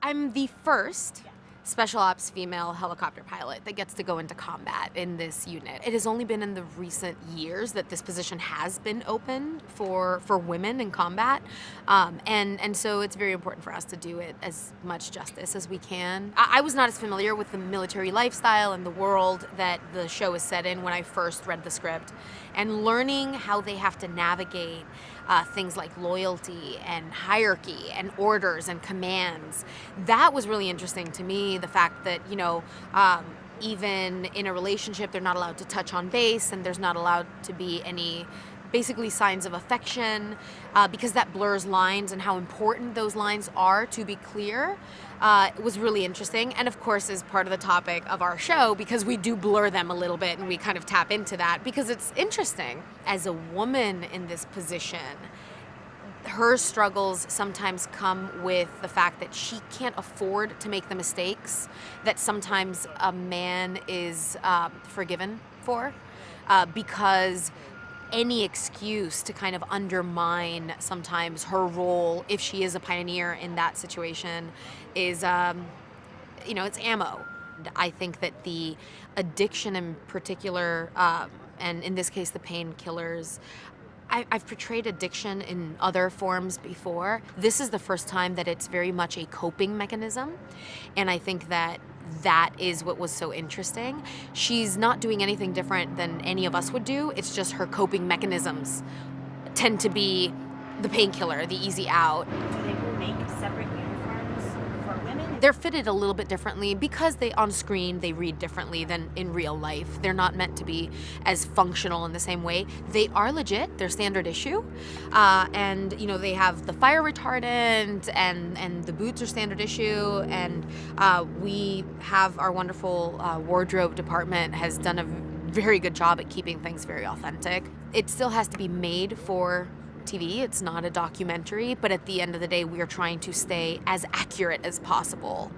I'm the first special ops female helicopter pilot that gets to go into combat in this unit. It has only been in the recent years that this position has been open for women in combat, and so it's very important for us to do it as much justice as we can. I was not as familiar with the military lifestyle and the world that the show is set in when I first read the script, and learning how they have to navigate things like loyalty and hierarchy and orders and commands. That was really interesting to me. The fact that, even in a relationship, they're not allowed to touch on base, and there's not allowed to be any basically signs of affection, because that blurs lines, and how important those lines are to be clear. It was really interesting, and of course is part of the topic of our show, because we do blur them a little bit and we kind of tap into that because it's interesting. As a woman in this position, her struggles sometimes come with the fact that she can't afford to make the mistakes that sometimes a man is forgiven for, because any excuse to kind of undermine sometimes her role, if she is a pioneer in that situation, is, it's ammo. I think that the addiction in particular, and in this case the painkillers, I've portrayed addiction in other forms before. This is the first time that it's very much a coping mechanism, and I think that is what was so interesting. She's not doing anything different than any of us would do. It's just her coping mechanisms tend to be the painkiller, the easy out. Do they make separate uniforms for women? They're fitted a little bit differently because on screen they read differently than in real life. They're not meant to be as functional in the same way. They are legit, they're standard issue, and they have the fire retardant, and the boots are standard issue, and we have our wonderful wardrobe department has done a very good job at keeping things very authentic. It still has to be made for TV. It's not a documentary, but at the end of the day, we are trying to stay as accurate as possible.